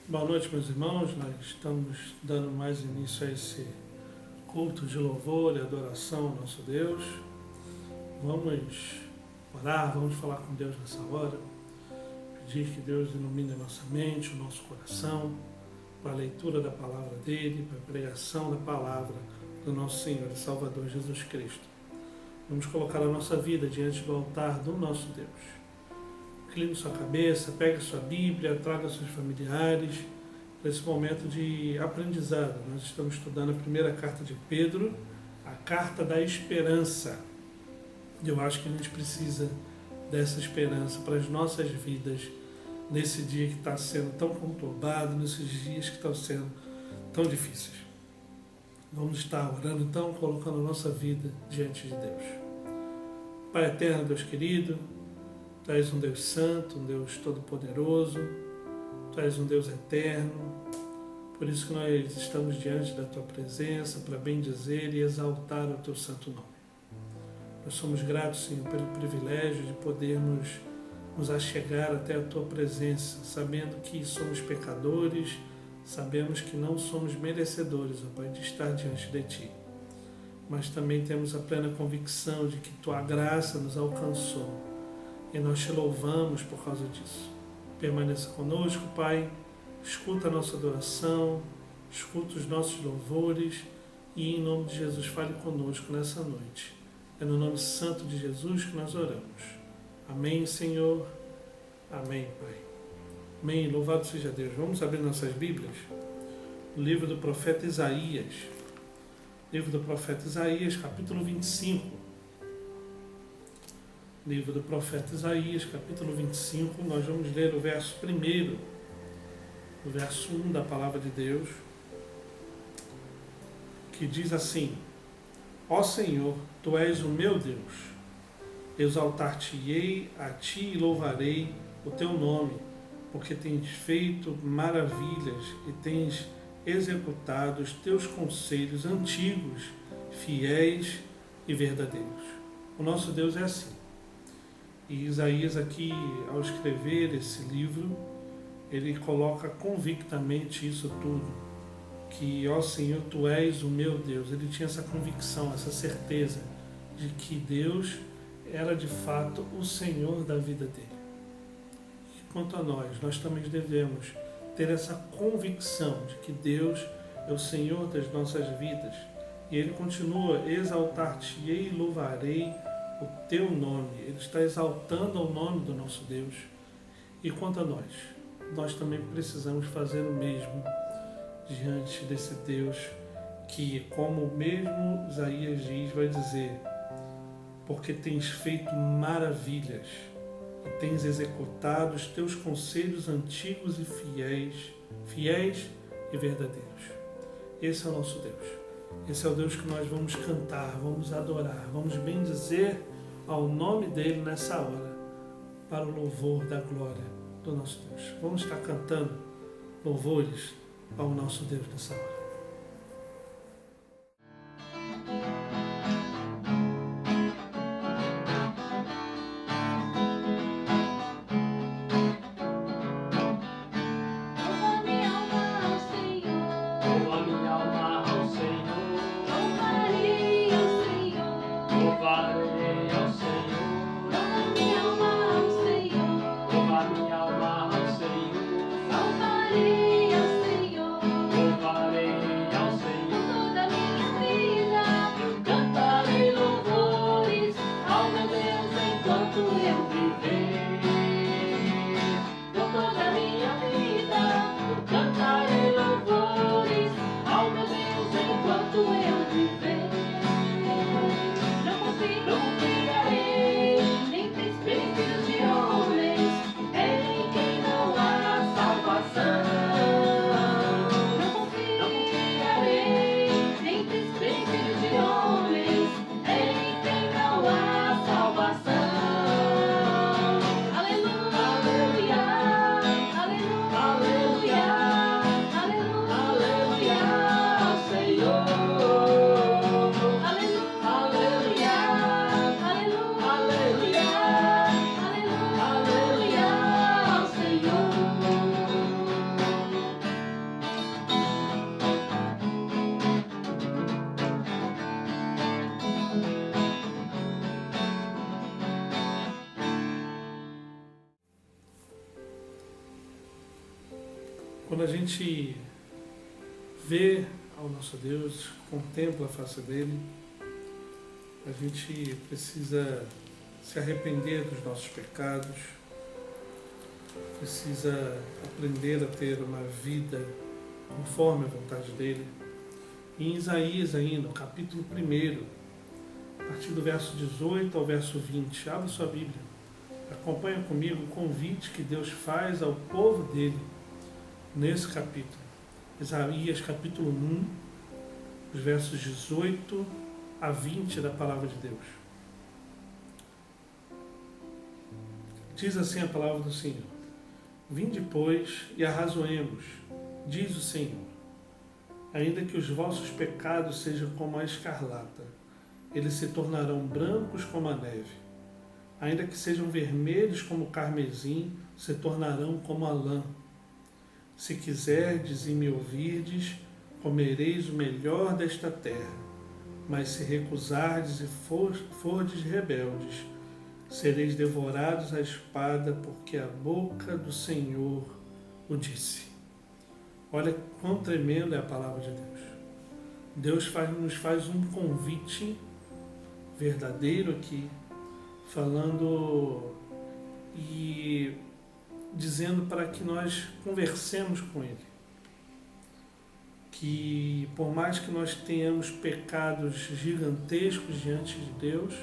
Boa noite, meus irmãos. Nós estamos dando mais início a esse culto de louvor e adoração ao nosso Deus. Vamos orar, vamos falar com Deus nessa hora, pedir que Deus ilumine a nossa mente, o nosso coração, para a leitura da palavra dele, para a pregação da palavra do nosso Senhor e Salvador Jesus Cristo. Vamos colocar a nossa vida diante do altar do nosso Deus. Incline sua cabeça, pegue sua Bíblia, traga seus familiares para esse momento de aprendizado. Nós estamos estudando a primeira carta de Pedro, a carta da esperança. E eu acho que a gente precisa dessa esperança para as nossas vidas nesse dia que está sendo tão conturbado, nesses dias que estão sendo tão difíceis. Vamos estar orando então, colocando a nossa vida diante de Deus. Pai eterno, Deus querido, Tu és um Deus santo, um Deus todo-poderoso, Tu és um Deus eterno, por isso que nós estamos diante da Tua presença para bendizer e exaltar o Teu santo nome. Nós somos gratos, Senhor, pelo privilégio de podermos nos achegar até a Tua presença, sabendo que somos pecadores, sabemos que não somos merecedores, ó Pai, de estar diante de Ti. Mas também temos a plena convicção de que Tua graça nos alcançou. E nós Te louvamos por causa disso. Permaneça conosco, Pai. Escuta a nossa adoração, escuta os nossos louvores e, em nome de Jesus, fale conosco nessa noite. É no nome santo de Jesus que nós oramos. Amém, Senhor. Amém, Pai. Amém. Louvado seja Deus. Vamos abrir nossas Bíblias. O livro do profeta Isaías. Livro do profeta Isaías, capítulo 25. Livro do profeta Isaías, capítulo 25, nós vamos ler o verso 1, o verso 1 da palavra de Deus, que diz assim: Ó Senhor, Tu és o meu Deus, exaltar-te-ei a Ti e louvarei o Teu nome, porque tens feito maravilhas e tens executado os Teus conselhos antigos, fiéis e verdadeiros. O nosso Deus é assim. E Isaías aqui, ao escrever esse livro, ele coloca convictamente isso tudo, que, ó Senhor, Tu és o meu Deus. Ele tinha essa convicção, essa certeza de que Deus era de fato o Senhor da vida dele. E quanto a nós também devemos ter essa convicção de que Deus é o Senhor das nossas vidas. E ele continua: exaltar-te-ei e louvarei o Teu nome. Ele está exaltando o nome do nosso Deus. E quanto a nós também precisamos fazer o mesmo diante desse Deus que, como mesmo Isaías diz, vai dizer: porque tens feito maravilhas e tens executado os Teus conselhos antigos e fiéis e verdadeiros. Esse é o nosso Deus. Esse é o Deus que nós vamos cantar, vamos adorar, vamos bendizer ao nome dele nessa hora, para o louvor da glória do nosso Deus. Vamos estar cantando louvores ao nosso Deus nessa hora. Louvarei Quando a gente vê ao nosso Deus, contempla a face dele, a gente precisa se arrepender dos nossos pecados, precisa aprender a ter uma vida conforme a vontade dele. E em Isaías ainda, no capítulo 1, a partir do verso 18 ao verso 20, abre sua Bíblia, acompanha comigo o convite que Deus faz ao povo dele nesse capítulo. Isaías capítulo 1, os versos 18 a 20 da palavra de Deus. Diz assim a palavra do Senhor: Vinde, pois, e arrazoemos, diz o Senhor. Ainda que os vossos pecados sejam como a escarlata, eles se tornarão brancos como a neve. Ainda que sejam vermelhos como o carmesim, se tornarão como a lã. Se quiserdes e me ouvirdes, comereis o melhor desta terra. Mas se recusardes e fordes rebeldes, sereis devorados à espada, porque a boca do Senhor o disse. Olha quão tremenda é a palavra de Deus. Deus nos faz um convite verdadeiro aqui, falando e dizendo para que nós conversemos com Ele. Que por mais que nós tenhamos pecados gigantescos diante de Deus,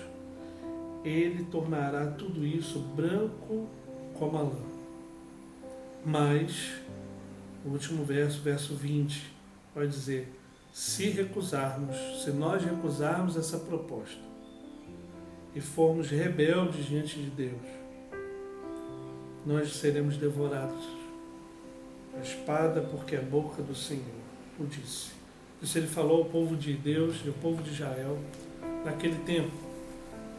Ele tornará tudo isso branco como a lã. Mas, o último verso, verso 20, vai dizer: se nós recusarmos essa proposta e formos rebeldes diante de Deus, nós seremos devorados a espada, porque a boca do Senhor o disse. Isso ele falou ao povo de Deus e ao povo de Israel naquele tempo,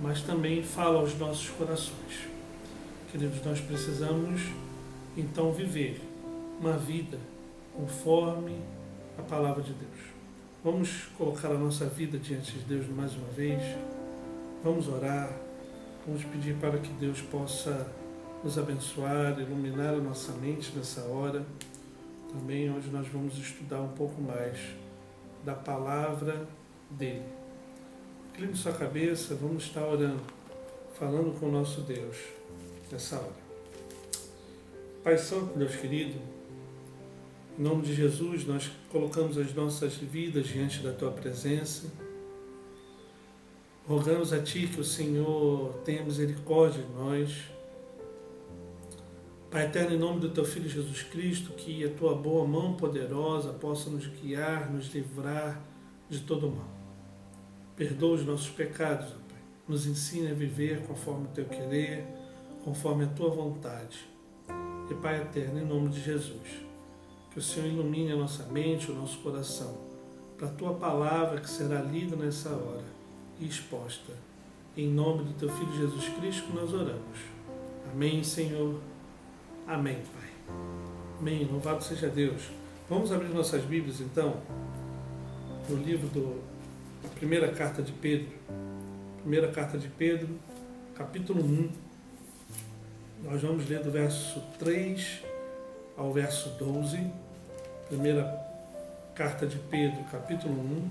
mas também fala aos nossos corações. Queridos, nós precisamos então viver uma vida conforme a palavra de Deus. Vamos colocar a nossa vida diante de Deus mais uma vez. Vamos orar. Vamos pedir para que Deus possa nos abençoar, iluminar a nossa mente nessa hora. Também onde nós vamos estudar um pouco mais da palavra dele. Incline sua cabeça, vamos estar orando, falando com o nosso Deus nessa hora. Pai Santo, Deus querido, em nome de Jesus, nós colocamos as nossas vidas diante da Tua presença. Rogamos a Ti que o Senhor tenha misericórdia de nós. Pai eterno, em nome do Teu Filho Jesus Cristo, que a Tua boa mão poderosa possa nos guiar, nos livrar de todo o mal. Perdoa os nossos pecados, ó Pai. Nos ensine a viver conforme o Teu querer, conforme a Tua vontade. E Pai eterno, em nome de Jesus, que o Senhor ilumine a nossa mente, o nosso coração, para a Tua palavra que será lida nessa hora e exposta. Em nome do Teu Filho Jesus Cristo que nós oramos. Amém, Senhor. Amém, Pai. Amém. Louvado seja Deus. Vamos abrir nossas Bíblias, então, no livro da primeira carta de Pedro. Primeira carta de Pedro, capítulo 1. Nós vamos ler do verso 3 ao verso 12. Primeira carta de Pedro, capítulo 1.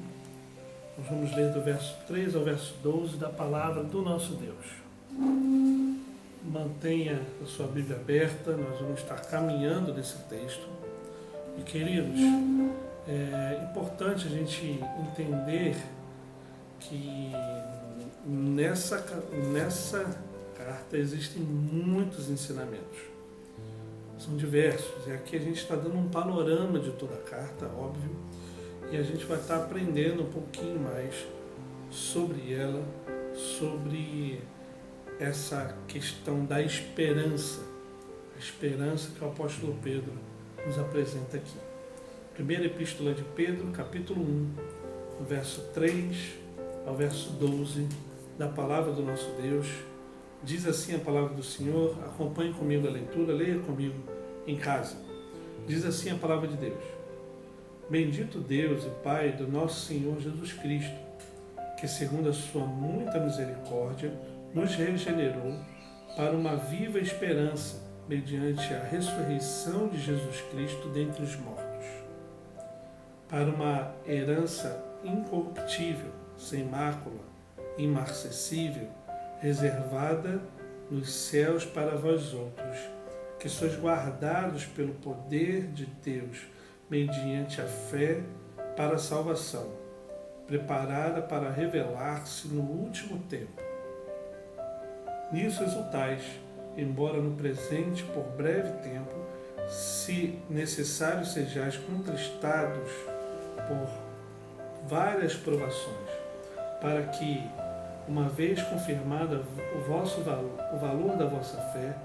Nós vamos ler do verso 3 ao verso 12 da palavra do nosso Deus. Mantenha a sua Bíblia aberta, nós vamos estar caminhando nesse texto. E queridos, é importante a gente entender que nessa carta existem muitos ensinamentos. São diversos. E aqui a gente está dando um panorama de toda a carta, óbvio. E a gente vai estar aprendendo um pouquinho mais sobre ela, sobre essa questão da esperança. A esperança que o apóstolo Pedro nos apresenta aqui. Primeira epístola de Pedro, capítulo 1, do verso 3 ao verso 12, da palavra do nosso Deus. Diz assim a palavra do Senhor, acompanhe comigo a leitura, leia comigo em casa. Diz assim a palavra de Deus: Bendito Deus e Pai do nosso Senhor Jesus Cristo, que segundo a sua muita misericórdia nos regenerou para uma viva esperança mediante a ressurreição de Jesus Cristo dentre os mortos, para uma herança incorruptível, sem mácula, imarcessível, reservada nos céus para vós outros, que sois guardados pelo poder de Deus, mediante a fé para a salvação, preparada para revelar-se no último tempo. Nisso exultais, embora no presente, por breve tempo, se necessário sejais contristados por várias provações, para que, uma vez confirmada o valor da vossa fé,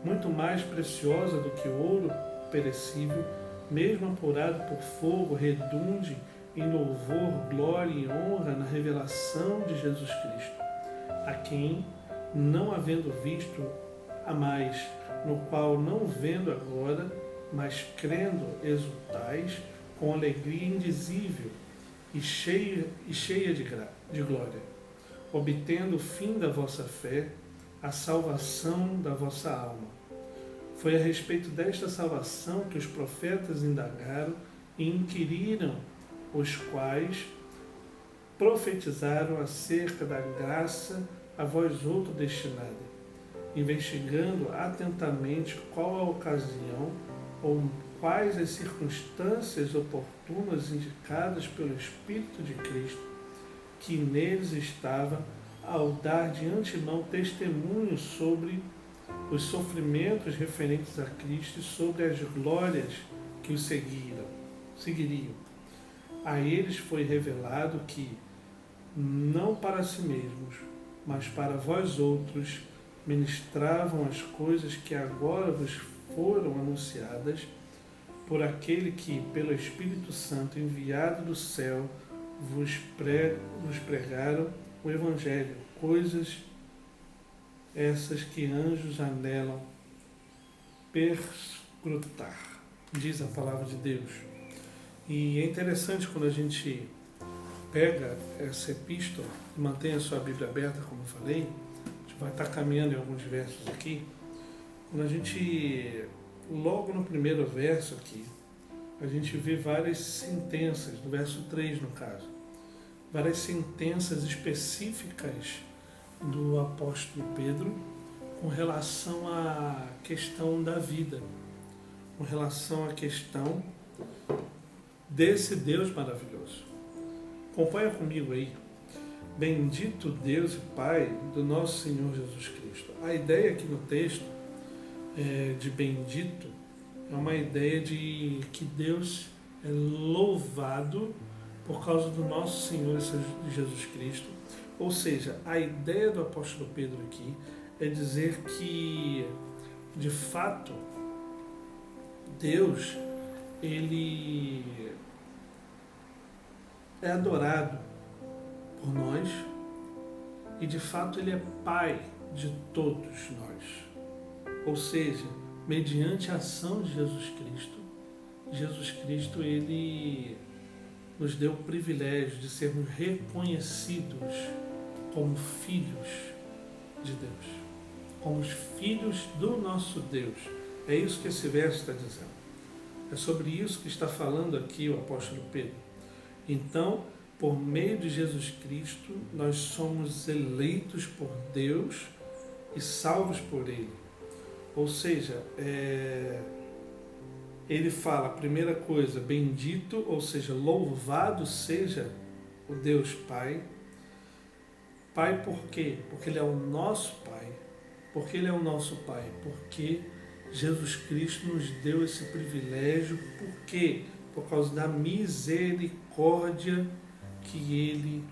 muito mais preciosa do que ouro perecível, mesmo apurado por fogo, redunde em louvor, glória e honra na revelação de Jesus Cristo, a quem, não havendo visto a mais, no qual não vendo agora, mas crendo exultais, com alegria indizível e cheia de glória, obtendo o fim da vossa fé, a salvação da vossa alma. Foi a respeito desta salvação que os profetas indagaram e inquiriram, os quais profetizaram acerca da graça a vós outro destinada, investigando atentamente qual a ocasião ou quais as circunstâncias oportunas indicadas pelo Espírito de Cristo, que neles estava, ao dar de antemão testemunho sobre os sofrimentos referentes a Cristo e sobre as glórias que o seguiriam. A eles foi revelado que, não para si mesmos, mas para vós outros, ministravam as coisas que agora vos foram anunciadas por aquele que, pelo Espírito Santo enviado do céu, vos pregaram o Evangelho, coisas essas que anjos anelam perscrutar, diz a palavra de Deus. E é interessante quando a gente pega essa epístola e mantém a sua Bíblia aberta, como eu falei, a gente vai estar caminhando em alguns versos aqui, quando a gente, logo no primeiro verso aqui, a gente vê várias sentenças, no verso 3 no caso, várias sentenças específicas do apóstolo Pedro com relação à questão da vida, com relação à questão desse Deus maravilhoso. Acompanha comigo aí. Bendito Deus e Pai do nosso Senhor Jesus Cristo. A ideia aqui no texto de bendito é uma ideia de que Deus é louvado por causa do nosso Senhor Jesus Cristo. Ou seja, a ideia do apóstolo Pedro aqui é dizer que, de fato, Deus, ele é adorado por nós e, de fato, ele é Pai de todos nós. Ou seja, mediante a ação de Jesus Cristo, ele nos deu o privilégio de sermos reconhecidos como filhos de Deus, como os filhos do nosso Deus. É isso que esse verso está dizendo. É sobre isso que está falando aqui o apóstolo Pedro. Então, por meio de Jesus Cristo, nós somos eleitos por Deus e salvos por Ele. Ou seja, ele fala, a primeira coisa, bendito, ou seja, louvado seja o Deus Pai. Pai por quê? Porque Ele é o nosso Pai. Por que Ele é o nosso Pai? Porque Jesus Cristo nos deu esse privilégio. Por quê? Por causa da misericórdia que Ele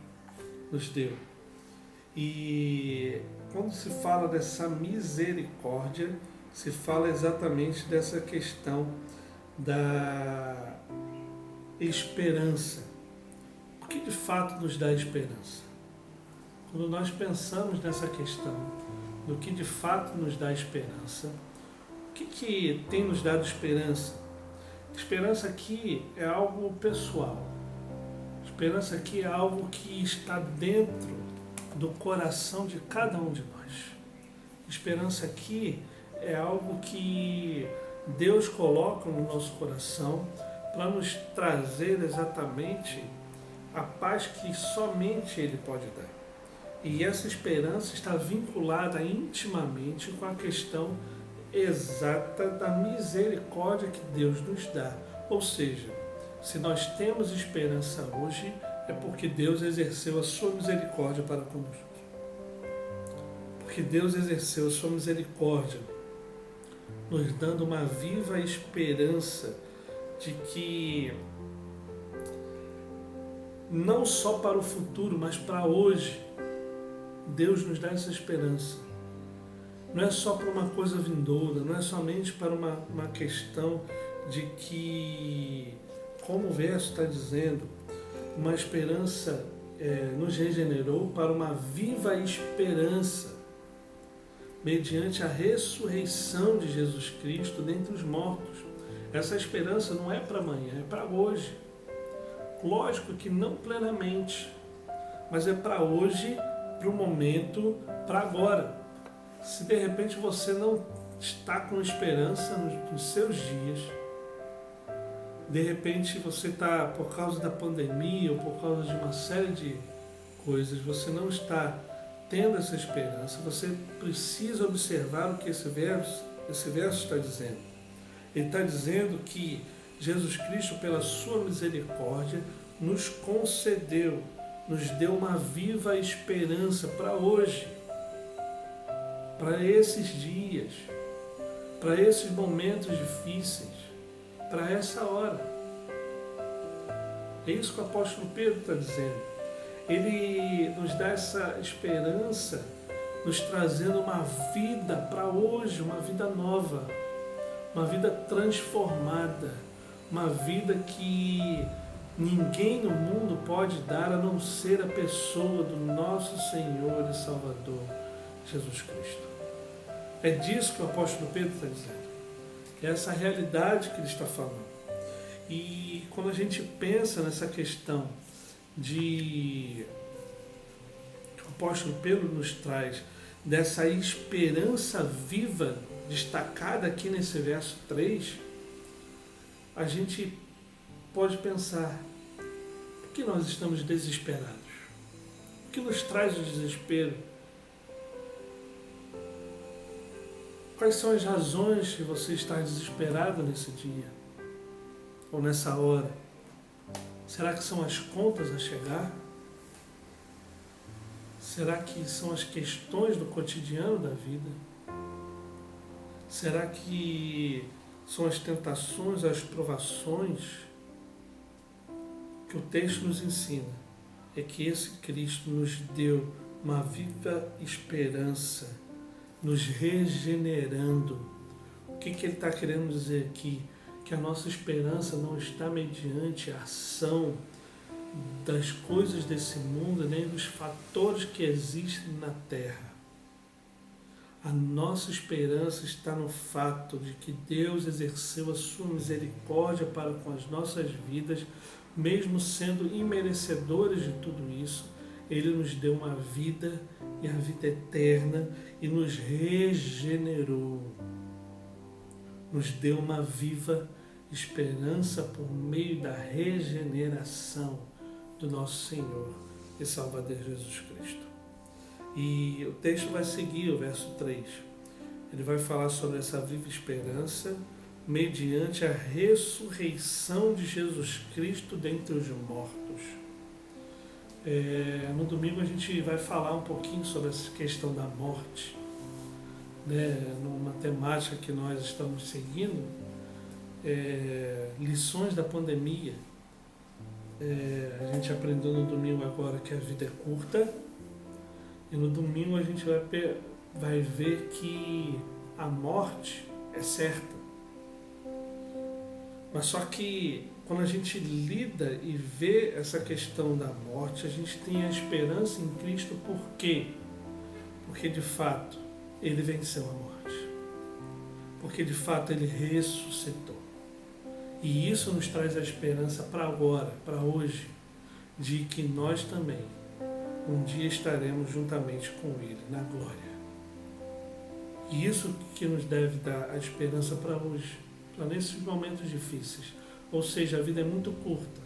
nos deu. E quando se fala dessa misericórdia, se fala exatamente dessa questão da esperança. O que de fato nos dá esperança? Quando nós pensamos nessa questão do que de fato nos dá esperança, o que tem nos dado esperança? Esperança aqui é algo pessoal. Esperança aqui é algo que está dentro do coração de cada um de nós. Esperança aqui é algo que Deus coloca no nosso coração para nos trazer exatamente a paz que somente Ele pode dar. E essa esperança está vinculada intimamente com a questão exata da misericórdia que Deus nos dá. Ou seja, se nós temos esperança hoje, é porque Deus exerceu a sua misericórdia para conosco. Porque Deus exerceu a sua misericórdia, nos dando uma viva esperança de que não só para o futuro, mas para hoje, Deus nos dá essa esperança. Não é só para uma coisa vindoura, não é somente para uma questão de que, como o verso está dizendo, uma esperança nos regenerou para uma viva esperança, mediante a ressurreição de Jesus Cristo dentre os mortos. Essa esperança não é para amanhã, é para hoje. Lógico que não plenamente, mas é para hoje, para o momento, para agora. Se de repente você não está com esperança nos seus dias, de repente você está, por causa da pandemia ou por causa de uma série de coisas, você não está tendo essa esperança, você precisa observar o que esse verso está dizendo. Ele está dizendo que Jesus Cristo, pela sua misericórdia, nos concedeu, nos deu uma viva esperança para hoje, para esses dias, para esses momentos difíceis, para essa hora. É isso que o apóstolo Pedro está dizendo. Ele nos dá essa esperança, nos trazendo uma vida para hoje, uma vida nova, uma vida transformada, uma vida que ninguém no mundo pode dar a não ser a pessoa do nosso Senhor e Salvador, Jesus Cristo. É disso que o apóstolo Pedro está dizendo. É essa realidade que ele está falando. E quando a gente pensa nessa questão que o apóstolo Pedro nos traz, dessa esperança viva destacada aqui nesse verso 3, a gente pode pensar: por que nós estamos desesperados? O que nos traz o desespero? Quais são as razões de você estar desesperado nesse dia? Ou nessa hora? Será que são as contas a chegar? Será que são as questões do cotidiano da vida? Será que são as tentações, as provações? Que o texto nos ensina é que esse Cristo nos deu uma viva esperança, nos regenerando. O que ele está querendo dizer aqui? Que a nossa esperança não está mediante a ação das coisas desse mundo, nem dos fatores que existem na Terra. A nossa esperança está no fato de que Deus exerceu a sua misericórdia para com as nossas vidas, mesmo sendo imerecedores de tudo isso. Ele nos deu uma vida, e a vida eterna, e nos regenerou. Nos deu uma viva esperança por meio da regeneração do nosso Senhor e Salvador Jesus Cristo. E o texto vai seguir, o verso 3. Ele vai falar sobre essa viva esperança mediante a ressurreição de Jesus Cristo dentre os mortos. No domingo a gente vai falar um pouquinho sobre essa questão da morte, numa temática que nós estamos seguindo, lições da pandemia. A gente aprendeu no domingo agora que a vida é curta, e no domingo a gente vai ver que a morte é certa. Mas só que quando a gente lida e vê essa questão da morte, a gente tem a esperança em Cristo. Por quê? Porque de fato Ele venceu a morte. Porque de fato Ele ressuscitou. E isso nos traz a esperança para agora, para hoje, de que nós também um dia estaremos juntamente com Ele na glória. E isso que nos deve dar a esperança para hoje, para nesses momentos difíceis. Ou seja, a vida é muito curta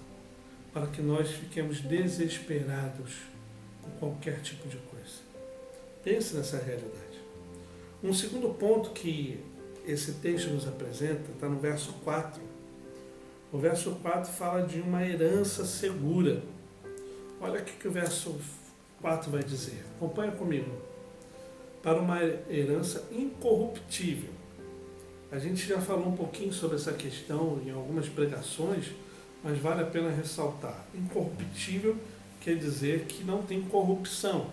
para que nós fiquemos desesperados com qualquer tipo de coisa. Pense nessa realidade. Um segundo ponto que esse texto nos apresenta está no verso 4. O verso 4 fala de uma herança segura. Olha o que o verso 4 vai dizer. Acompanha comigo. Para uma herança incorruptível. A gente já falou um pouquinho sobre essa questão em algumas pregações, mas vale a pena ressaltar. Incorruptível quer dizer que não tem corrupção.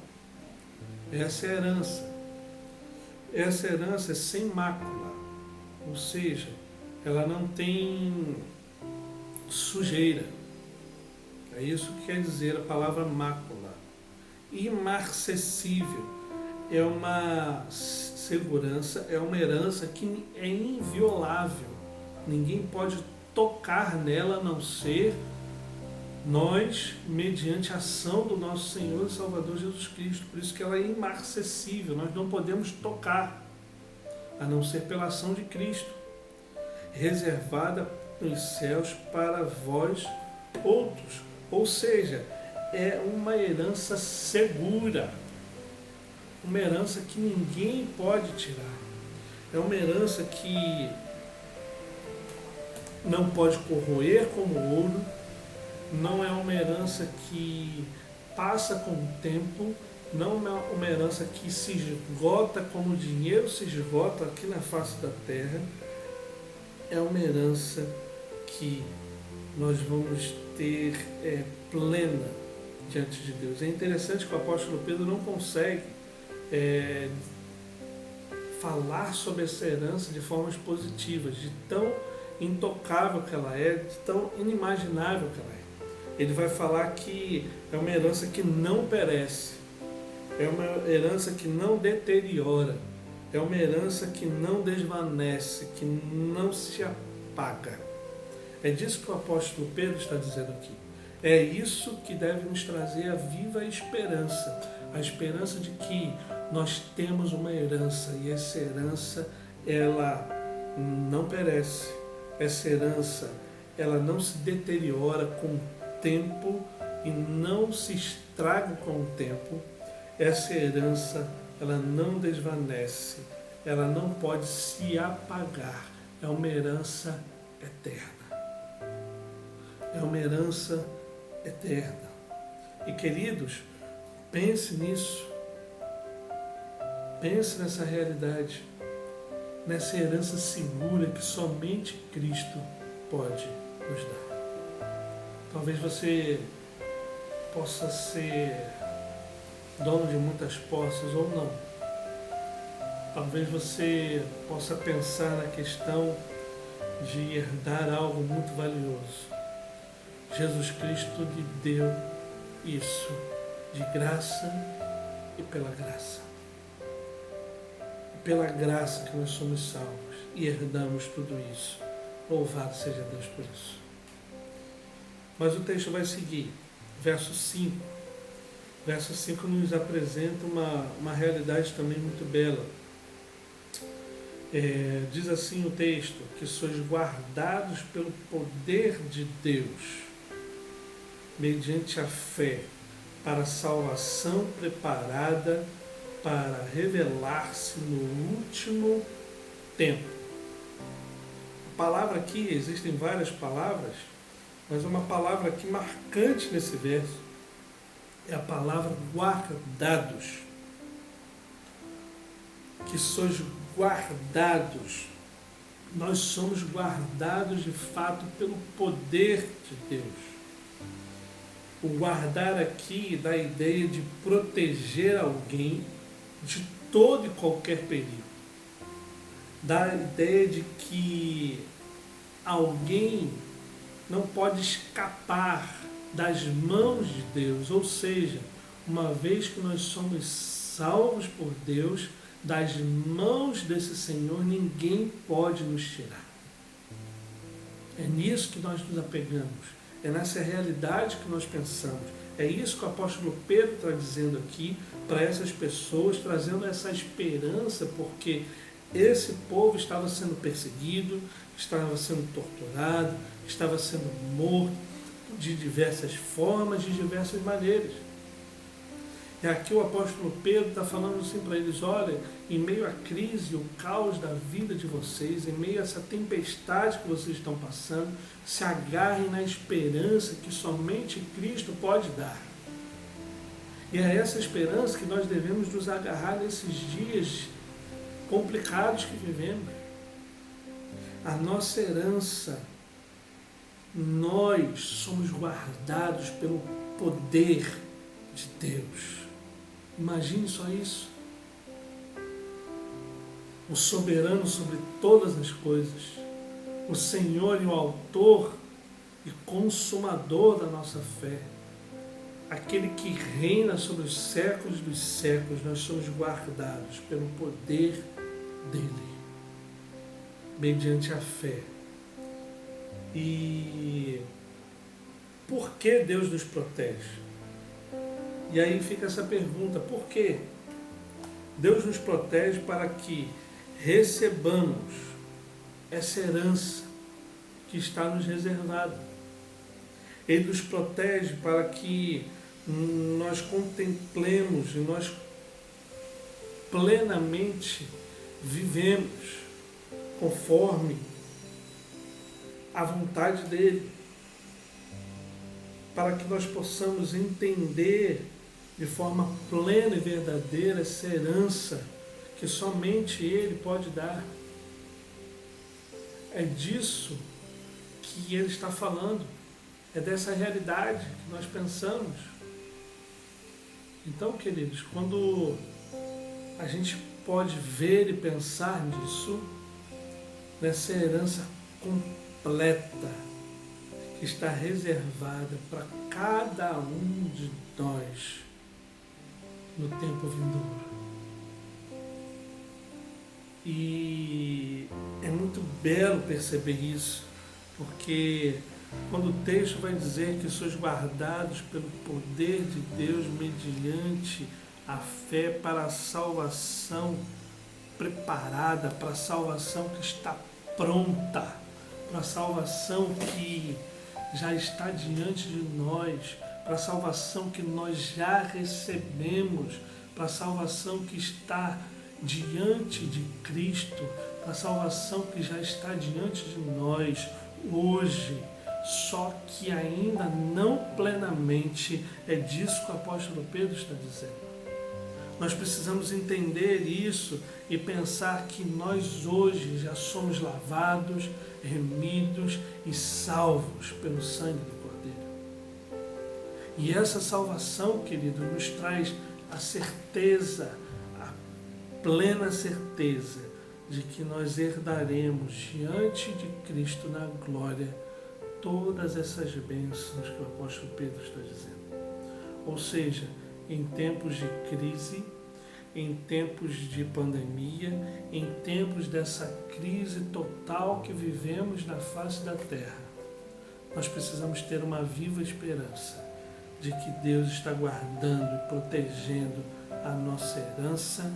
Essa é a herança. Essa herança é sem mácula, ou seja, ela não tem sujeira. É isso que quer dizer a palavra mácula. Imarcessível é uma segurança, é uma herança que é inviolável. Ninguém pode tocar nela a não ser nós, mediante a ação do nosso Senhor e Salvador Jesus Cristo. Por isso que ela é imarcessível, nós não podemos tocar, a não ser pela ação de Cristo, reservada nos céus para vós outros. Ou seja, é uma herança segura, uma herança que ninguém pode tirar. É uma herança que não pode corroer como ouro, não é uma herança que passa com o tempo, não é uma herança que se esgota como o dinheiro se esgota aqui na face da terra. É uma herança que nós vamos ter plena diante de Deus. É interessante que o apóstolo Pedro não consegue falar sobre essa herança de formas positivas, de tão intocável que ela é, de tão inimaginável que ela é. Ele vai falar que é uma herança que não perece, é uma herança que não deteriora, é uma herança que não desvanece, que não se apaga. É disso que o apóstolo Pedro está dizendo aqui. É isso que deve nos trazer a viva esperança, a esperança de que nós temos uma herança e essa herança ela não perece, essa herança ela não se deteriora com o tempo e não se estraga com o tempo. Essa herança ela não desvanece, ela não pode se apagar, é uma herança eterna. É uma herança eterna. E queridos, pense nisso. Pense nessa realidade, nessa herança segura que somente Cristo pode nos dar. Talvez você possa ser dono de muitas posses ou não. Talvez você possa pensar na questão de herdar algo muito valioso. Jesus Cristo lhe deu isso de graça e pela graça. Pela graça que nós somos salvos e herdamos tudo isso. Louvado seja Deus por isso. Mas o texto vai seguir. Verso 5. Verso 5 nos apresenta uma realidade também muito bela. Diz assim o texto, que sois guardados pelo poder de Deus, mediante a fé, para a salvação preparada para revelar-se no último tempo. A palavra aqui, existem várias palavras, mas uma palavra aqui marcante nesse verso é a palavra guardados. Que sois guardados. Nós somos guardados de fato pelo poder de Deus. O guardar aqui dá a ideia de proteger alguém de todo e qualquer perigo. Dá a ideia de que alguém não pode escapar das mãos de Deus, ou seja, uma vez que nós somos salvos por Deus, das mãos desse Senhor ninguém pode nos tirar. É nisso que nós nos apegamos, é nessa realidade que nós pensamos. É isso que o apóstolo Pedro está dizendo aqui para essas pessoas, trazendo essa esperança, porque esse povo estava sendo perseguido, estava sendo torturado, estava sendo morto de diversas formas, de diversas maneiras. E aqui o apóstolo Pedro está falando assim para eles: olha, em meio à crise, o caos da vida de vocês, em meio a essa tempestade que vocês estão passando, se agarrem na esperança que somente Cristo pode dar. E é essa esperança que nós devemos nos agarrar nesses dias complicados que vivemos. A nossa herança, nós somos guardados pelo poder de Deus. Imagine só isso. O soberano sobre todas as coisas, o Senhor e o autor e consumador da nossa fé, aquele que reina sobre os séculos dos séculos, nós somos guardados pelo poder dele, mediante a fé. E por que Deus nos protege? E aí fica essa pergunta: por quê? Deus nos protege para que recebamos essa herança que está nos reservada. Ele nos protege para que nós contemplemos e nós plenamente vivemos conforme a vontade dele, para que nós possamos entender de forma plena e verdadeira essa herança que somente Ele pode dar. É disso que Ele está falando, é dessa realidade que nós pensamos. Então, queridos, quando a gente pode ver e pensar nisso, nessa herança completa que está reservada para cada um de nós no tempo vindouro. E é muito belo perceber isso, porque quando o texto vai dizer que sois guardados pelo poder de Deus mediante a fé para a salvação preparada, para a salvação que está pronta, para a salvação que já está diante de nós, para a salvação que nós já recebemos, para a salvação que está diante de Cristo, para a salvação que já está diante de nós hoje, só que ainda não plenamente. É disso que o apóstolo Pedro está dizendo. Nós precisamos entender isso e pensar que nós hoje já somos lavados, remidos e salvos pelo sangue do Cordeiro. E essa salvação, querido, nos traz a certeza, a plena certeza de que nós herdaremos diante de Cristo na glória todas essas bênçãos que o apóstolo Pedro está dizendo. Ou seja, em tempos de crise, em tempos de pandemia, em tempos dessa crise total que vivemos na face da terra, nós precisamos ter uma viva esperança de que Deus está guardando e protegendo a nossa herança,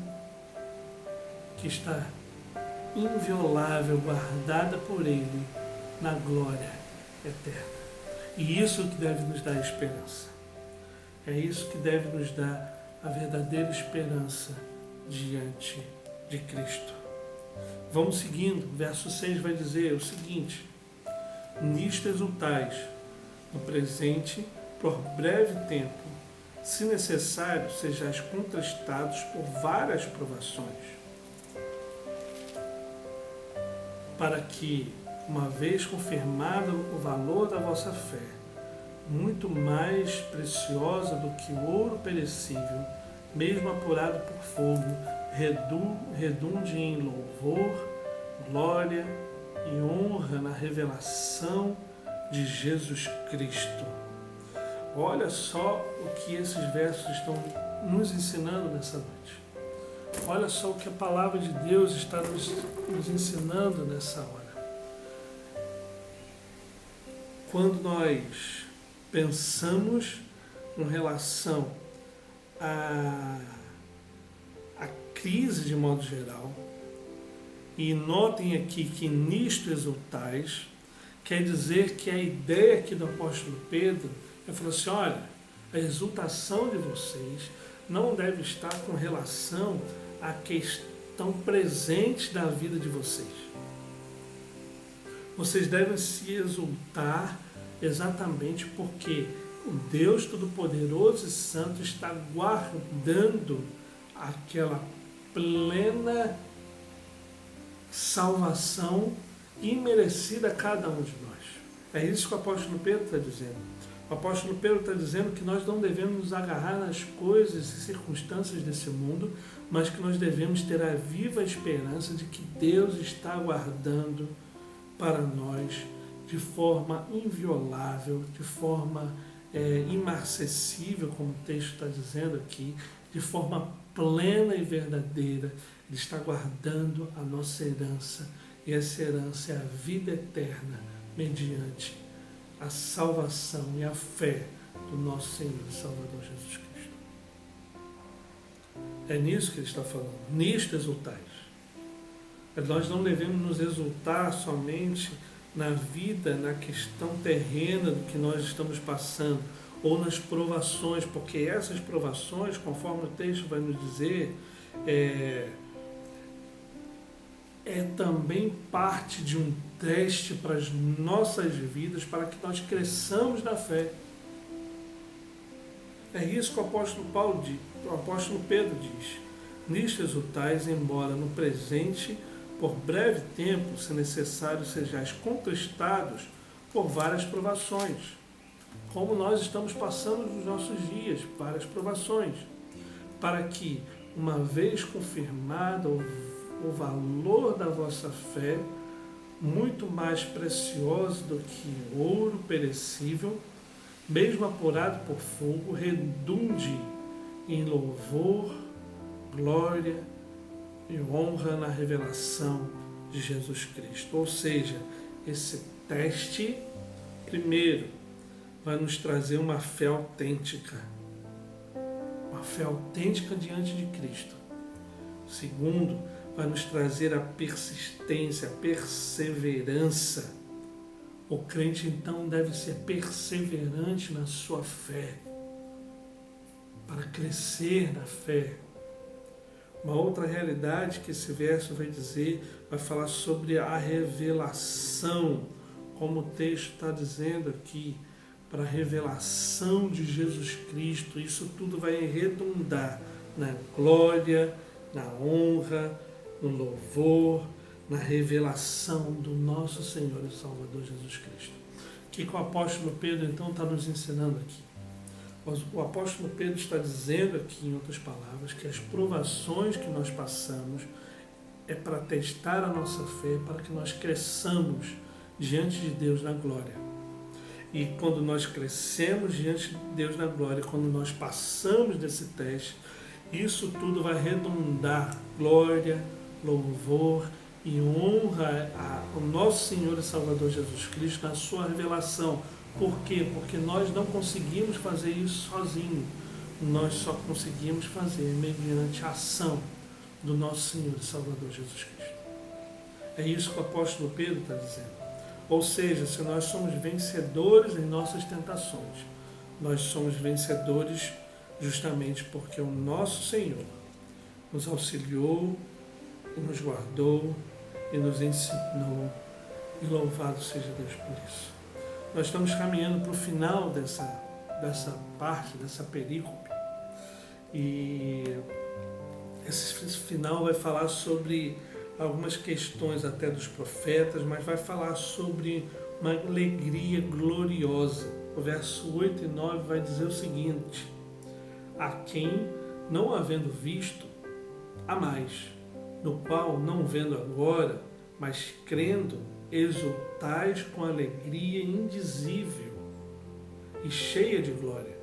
que está inviolável, guardada por Ele na glória eterna. E isso que deve nos dar esperança. É isso que deve nos dar a verdadeira esperança diante de Cristo. Vamos seguindo. O verso 6 vai dizer o seguinte: nisto exultais, no presente, por breve tempo, se necessário, sejais contrastados por várias provações, para que, uma vez confirmado o valor da vossa fé, muito mais preciosa do que o ouro perecível, mesmo apurado por fogo, redunde em louvor, glória e honra na revelação de Jesus Cristo. Olha só o que esses versos estão nos ensinando nessa noite. Olha só o que a palavra de Deus está nos ensinando nessa hora. quando nós pensamos com relação à crise de modo geral, e notem aqui que nisto exultais, quer dizer que a ideia aqui do apóstolo Pedro é falar assim, olha, a exultação de vocês não deve estar com relação à questão presente da vida de vocês. Vocês devem se exultar exatamente porque o Deus Todo-Poderoso e Santo está guardando aquela plena salvação imerecida a cada um de nós. É isso que o apóstolo Pedro está dizendo. O apóstolo Pedro está dizendo que nós não devemos nos agarrar nas coisas e circunstâncias desse mundo, mas que nós devemos ter a viva esperança de que Deus está guardando para nós de forma inviolável, de forma imarcessível, como o texto está dizendo aqui, de forma plena e verdadeira. Ele está guardando a nossa herança, e essa herança é a vida eterna, mediante a salvação e a fé do nosso Senhor e Salvador Jesus Cristo. É nisso que ele está falando, nisto exultais. Nós não devemos nos exultar somente na vida, na questão terrena do que nós estamos passando, ou nas provações, porque essas provações, conforme o texto vai nos dizer, é também parte de um teste para as nossas vidas, para que nós cresçamos na fé. É isso que o apóstolo Pedro diz. Nisto exultais, embora no presente, por breve tempo, se necessário, sejais contestados por várias provações, como nós estamos passando nos nossos dias, várias provações, para que, uma vez confirmado o valor da vossa fé, muito mais precioso do que ouro perecível, mesmo apurado por fogo, redunde em louvor, glória e honra na revelação de Jesus Cristo. Ou seja, esse teste, primeiro, vai nos trazer uma fé autêntica. Uma fé autêntica diante de Cristo. Segundo, vai nos trazer a persistência, a perseverança. O crente, então, deve ser perseverante na sua fé, para crescer na fé. Uma outra realidade que esse verso vai dizer, vai falar sobre a revelação, como o texto está dizendo aqui, para a revelação de Jesus Cristo. Isso tudo vai redundar na glória, na honra, no louvor, na revelação do nosso Senhor e Salvador Jesus Cristo. O que o apóstolo Pedro então está nos ensinando aqui? O apóstolo Pedro está dizendo aqui, em outras palavras, que as provações que nós passamos é para testar a nossa fé, para que nós cresçamos diante de Deus na glória. E quando nós crescemos diante de Deus na glória, quando nós passamos desse teste, isso tudo vai redundar glória, louvor e honra ao nosso Senhor e Salvador Jesus Cristo na sua revelação. Por quê? Porque nós não conseguimos fazer isso sozinhos. Nós só conseguimos fazer mediante a ação do nosso Senhor e Salvador Jesus Cristo. É isso que o apóstolo Pedro está dizendo. Ou seja, se nós somos vencedores em nossas tentações, nós somos vencedores justamente porque o nosso Senhor nos auxiliou, nos guardou e nos ensinou. E louvado seja Deus por isso. Nós estamos caminhando para o final dessa parte, dessa perícope. E esse final vai falar sobre algumas questões até dos profetas, mas vai falar sobre uma alegria gloriosa. O verso 8 e 9 vai dizer o seguinte: a quem, não havendo visto, há mais, no qual, não vendo agora, mas crendo, exultais com alegria indizível e cheia de glória,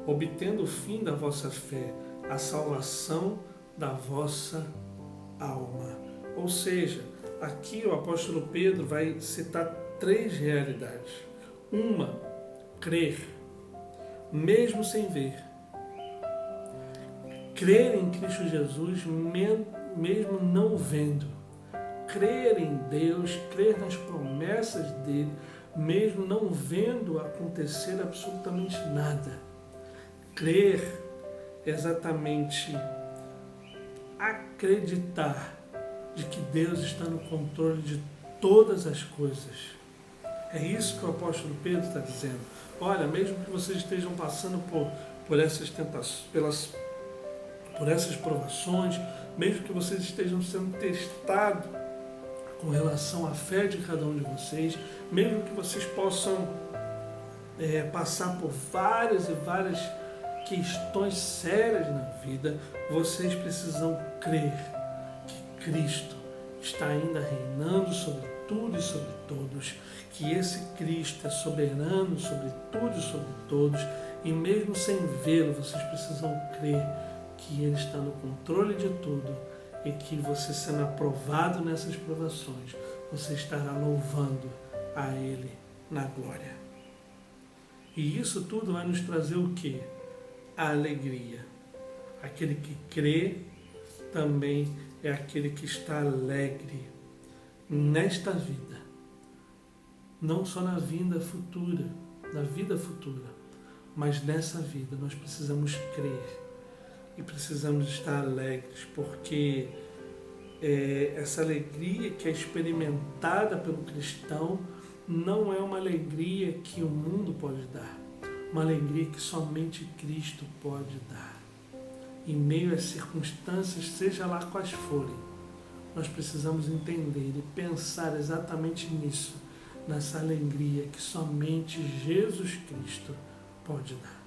obtendo o fim da vossa fé, a salvação da vossa alma. Ou seja, aqui o apóstolo Pedro vai citar três realidades. Uma, crer, mesmo sem ver. Crer em Cristo Jesus, mesmo não vendo. Crer em Deus, crer nas promessas dele, mesmo não vendo acontecer absolutamente nada. Crer é exatamente acreditar de que Deus está no controle de todas as coisas. É isso que o apóstolo Pedro está dizendo. Olha, mesmo que vocês estejam passando por essas tentações, por essas provações, mesmo que vocês estejam sendo testados com relação à fé de cada um de vocês, mesmo que vocês possam passar por várias e várias questões sérias na vida, vocês precisam crer que Cristo está ainda reinando sobre tudo e sobre todos, que esse Cristo é soberano sobre tudo e sobre todos, e mesmo sem vê-lo, vocês precisam crer que Ele está no controle de tudo e que você, sendo aprovado nessas provações, você estará louvando a Ele na glória. E isso tudo vai nos trazer o quê? A alegria. Aquele que crê também é aquele que está alegre nesta vida. Não só na vida futura, mas nessa vida nós precisamos crer e precisamos estar alegres, porque essa alegria que é experimentada pelo cristão não é uma alegria que o mundo pode dar, uma alegria que somente Cristo pode dar. Em meio às circunstâncias, seja lá quais forem, nós precisamos entender e pensar exatamente nisso, nessa alegria que somente Jesus Cristo pode dar.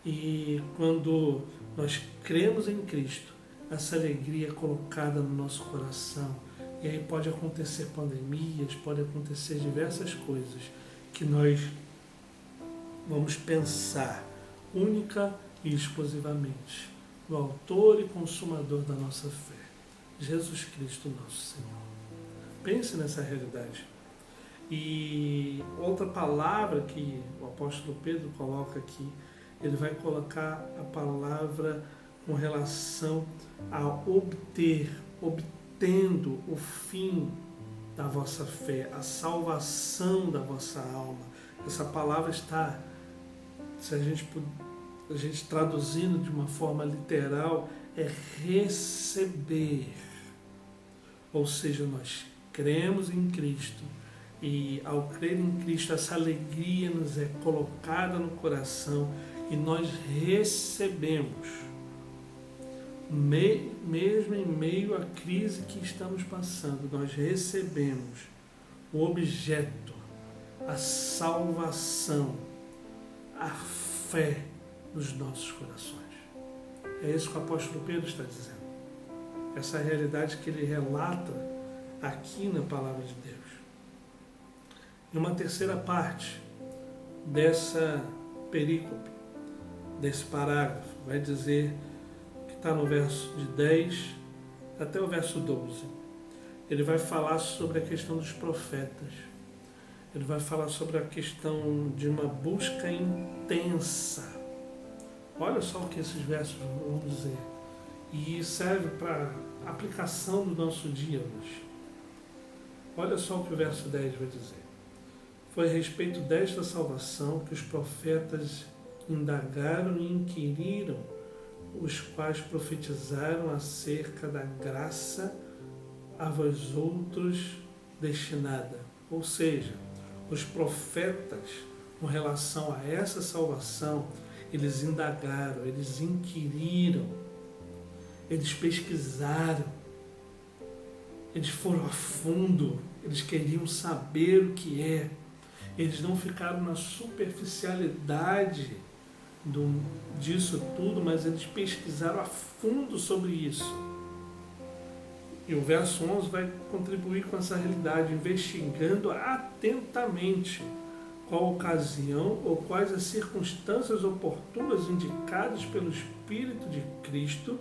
E quando nós cremos em Cristo, essa alegria é colocada no nosso coração, e aí pode acontecer pandemias, pode acontecer diversas coisas que nós vamos pensar única e exclusivamente no autor e consumador da nossa fé, Jesus Cristo nosso Senhor. Pense nessa realidade. E outra palavra que o apóstolo Pedro coloca aqui, ele vai colocar a palavra com relação a obtendo o fim da vossa fé, a salvação da vossa alma. Essa palavra está, se a gente traduzindo de uma forma literal, é receber. Ou seja, nós cremos em Cristo e ao crer em Cristo essa alegria nos é colocada no coração e nós recebemos, mesmo em meio à crise que estamos passando, nós recebemos o objeto, a salvação, a fé nos nossos corações. É isso que o apóstolo Pedro está dizendo. Essa é a realidade que ele relata aqui na palavra de Deus. E uma terceira parte dessa perícope, desse parágrafo, vai dizer que está no verso de 10 até o verso 12. Ele vai falar sobre a questão dos profetas. Ele vai falar sobre a questão de uma busca intensa. Olha só o que esses versos vão dizer. E serve para aplicação do nosso dia hoje. Olha só o que o verso 10 vai dizer. Foi a respeito desta salvação que os profetas indagaram e inquiriram, os quais profetizaram acerca da graça a vós outros destinada. Ou seja, os profetas, com relação a essa salvação, eles indagaram, eles inquiriram, eles pesquisaram, eles foram a fundo, eles queriam saber o que é. Eles não ficaram na superficialidade disso tudo, mas eles pesquisaram a fundo sobre isso. E o verso 11 vai contribuir com essa realidade, investigando atentamente qual ocasião ou quais as circunstâncias oportunas indicadas pelo Espírito de Cristo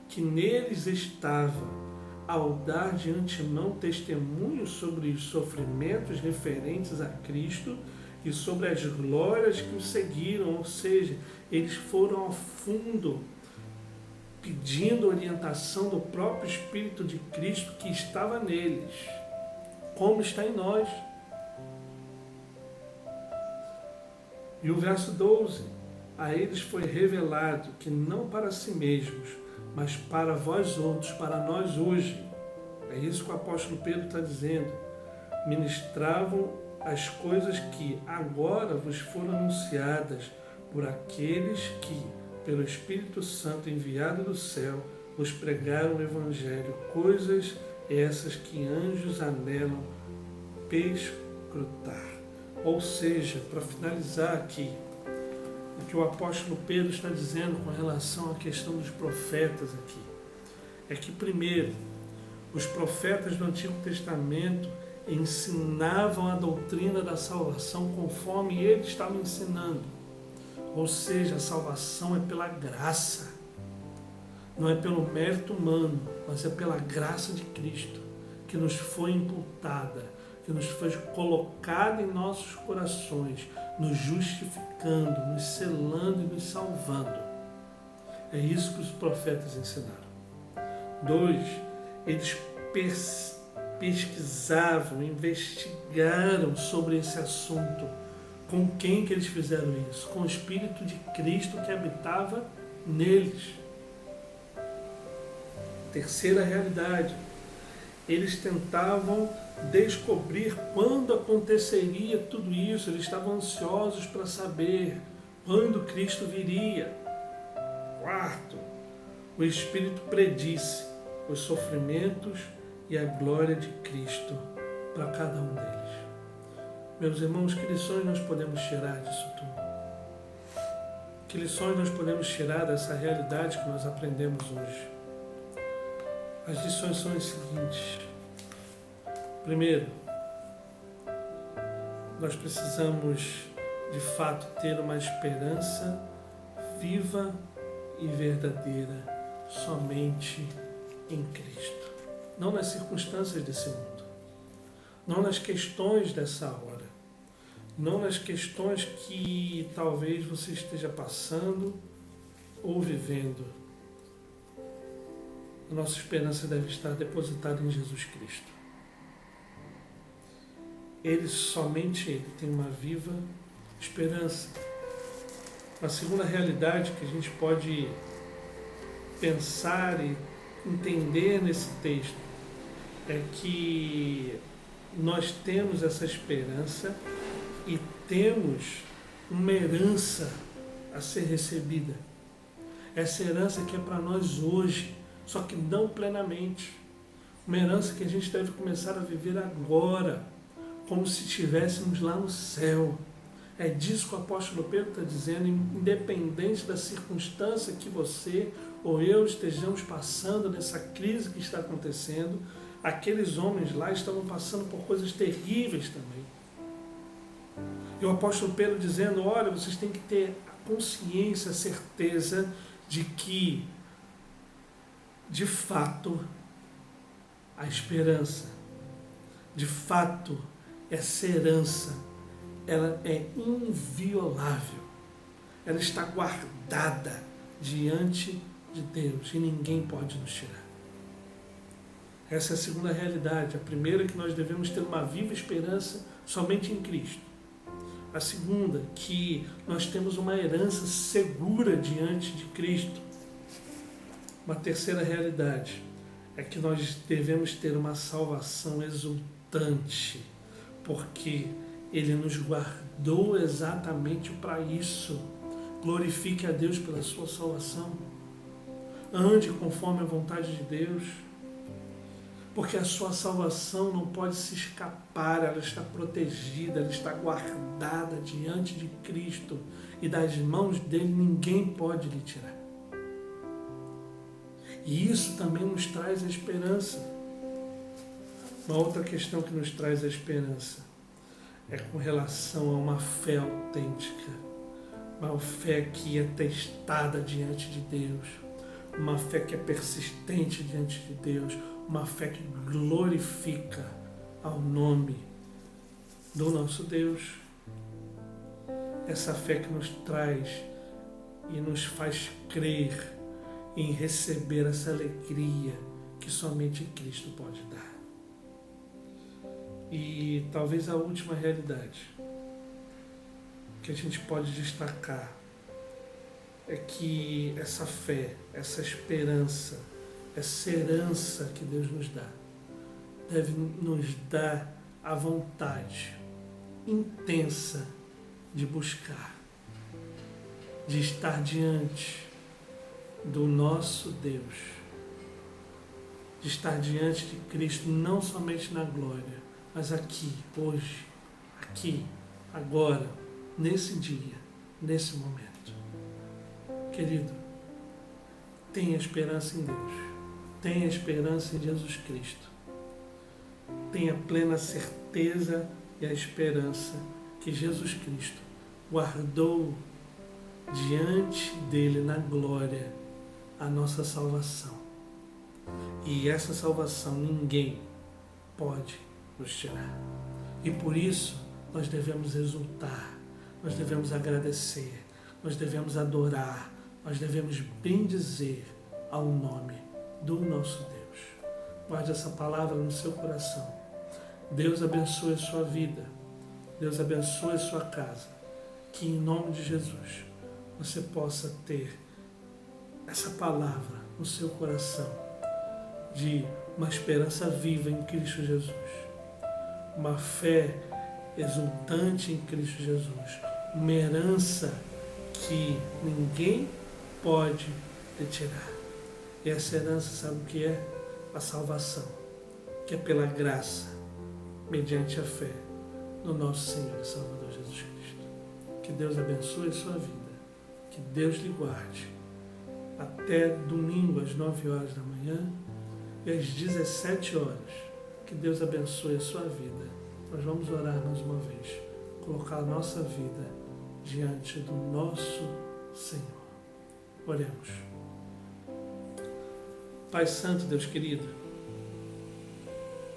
que neles estava, ao dar de antemão testemunho sobre os sofrimentos referentes a Cristo e sobre as glórias que o seguiram, ou seja, eles foram ao fundo, pedindo orientação do próprio Espírito de Cristo que estava neles, como está em nós. E o verso 12, a eles foi revelado que não para si mesmos, mas para vós outros, para nós hoje. É isso que o apóstolo Pedro está dizendo. Ministravam as coisas que agora vos foram anunciadas por aqueles que, pelo Espírito Santo enviado do céu, vos pregaram o Evangelho, coisas essas que anjos anelam perscrutar. Ou seja, para finalizar aqui, o que o apóstolo Pedro está dizendo com relação à questão dos profetas aqui, é que primeiro, os profetas do Antigo Testamento ensinavam a doutrina da salvação conforme ele estava ensinando. Ou seja, a salvação é pela graça. Não é pelo mérito humano, mas é pela graça de Cristo, que nos foi imputada, que nos foi colocada em nossos corações, nos justificando, nos selando e nos salvando. É isso que os profetas ensinaram. 2, eles pesquisavam, investigaram sobre esse assunto. Com quem que eles fizeram isso? Com o Espírito de Cristo que habitava neles. Terceira realidade, eles tentavam descobrir quando aconteceria tudo isso. Eles estavam ansiosos para saber quando Cristo viria. Quarto, o Espírito predisse os sofrimentos e a glória de Cristo para cada um deles. Meus irmãos, que lições nós podemos tirar disso tudo? Que lições nós podemos tirar dessa realidade que nós aprendemos hoje? As lições são as seguintes. Primeiro, nós precisamos de fato ter uma esperança viva e verdadeira somente em Cristo. Não nas circunstâncias desse mundo, não nas questões dessa hora, não nas questões que talvez você esteja passando ou vivendo. A nossa esperança deve estar depositada em Jesus Cristo. Somente Ele tem uma viva esperança. A segunda realidade que a gente pode pensar e entender nesse texto é que nós temos essa esperança e temos uma herança a ser recebida. Essa herança que é para nós hoje, só que não plenamente. Uma herança que a gente deve começar a viver agora, como se estivéssemos lá no céu. É disso que o apóstolo Pedro está dizendo, independente da circunstância que você ou eu estejamos passando nessa crise que está acontecendo, aqueles homens lá estavam passando por coisas terríveis também. E o apóstolo Pedro dizendo, olha, vocês têm que ter a consciência, a certeza de que, de fato, a esperança, de fato, essa herança, ela é inviolável. Ela está guardada diante de Deus e ninguém pode nos tirar. Essa é a segunda realidade. A primeira é que nós devemos ter uma viva esperança somente em Cristo. A segunda, que nós temos uma herança segura diante de Cristo. Uma terceira realidade é que nós devemos ter uma salvação exultante, porque Ele nos guardou exatamente para isso. Glorifique a Deus pela sua salvação. Ande conforme a vontade de Deus, porque a sua salvação não pode se escapar, ela está protegida, ela está guardada diante de Cristo e das mãos dele ninguém pode lhe tirar. E isso também nos traz a esperança. Uma outra questão que nos traz a esperança é com relação a uma fé autêntica, uma fé que é testada diante de Deus, uma fé que é persistente diante de Deus, uma fé que glorifica ao nome do nosso Deus. essa fé que nos traz e nos faz crer em receber essa alegria que somente Cristo pode dar. E talvez a última realidade que a gente pode destacar é que essa fé, essa esperança, essa herança que Deus nos dá, deve nos dar a vontade intensa de buscar, de estar diante do nosso Deus, de estar diante de Cristo, não somente na glória, mas aqui, hoje, aqui, agora, nesse dia, nesse momento. Querido, tenha esperança em Deus, tenha esperança em Jesus Cristo, tenha plena certeza e a esperança que Jesus Cristo guardou diante dele na glória a nossa salvação. E essa salvação ninguém pode nos tirar. E por isso nós devemos exultar, nós devemos agradecer, nós devemos adorar, nós devemos bendizer ao nome do nosso Deus. Guarde essa palavra no seu coração. Deus abençoe a sua vida. Deus abençoe a sua casa. Que em nome de Jesus você possa ter essa palavra no seu coração de uma esperança viva em Cristo Jesus. Uma fé exultante em Cristo Jesus. Uma herança que ninguém pode retirar. E essa herança, sabe o que é? A salvação, que é pela graça, mediante a fé no nosso Senhor e Salvador Jesus Cristo. Que Deus abençoe a sua vida, que Deus lhe guarde. Até domingo às 9 horas da manhã e às 17 horas. Que Deus abençoe a sua vida. Nós vamos orar mais uma vez, colocar a nossa vida diante do nosso Senhor. Oremos. Pai Santo, Deus querido,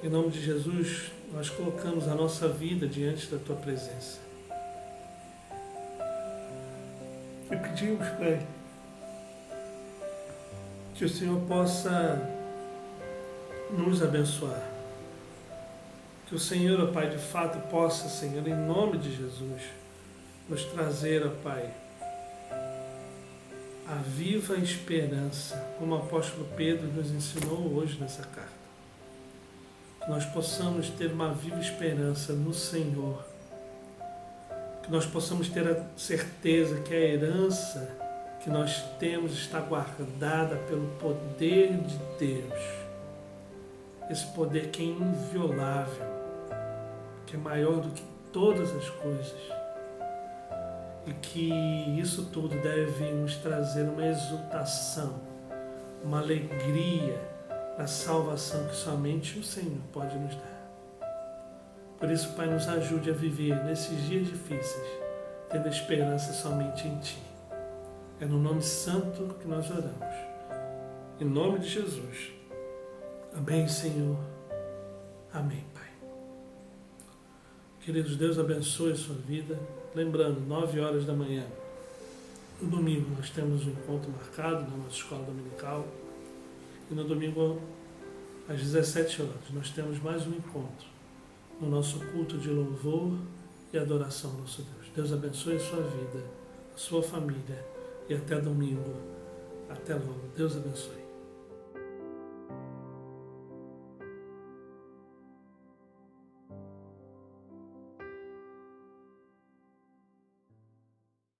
em nome de Jesus, nós colocamos a nossa vida diante da Tua presença. E pedimos, Pai, que o Senhor possa nos abençoar. Que o Senhor, ó Pai, de fato possa, Senhor, em nome de Jesus, nos trazer, ó Pai, a viva esperança, como o apóstolo Pedro nos ensinou hoje nessa carta. Que nós possamos ter uma viva esperança no Senhor. Que nós possamos ter a certeza que a herança que nós temos está guardada pelo poder de Deus. Esse poder que é inviolável, que é maior do que todas as coisas. E que isso tudo deve nos trazer uma exultação, uma alegria da salvação que somente o Senhor pode nos dar. Por isso, Pai, nos ajude a viver nesses dias difíceis, tendo esperança somente em Ti. É no nome santo que nós oramos. Em nome de Jesus. Amém, Senhor. Amém, Pai. Queridos, Deus abençoe a sua vida. Lembrando, 9 horas da manhã, no domingo, nós temos um encontro marcado na nossa escola dominical. E no domingo, às 17 horas, nós temos mais um encontro no nosso culto de louvor e adoração ao nosso Deus. Deus abençoe a sua vida, a sua família e até domingo. Até logo. Deus abençoe.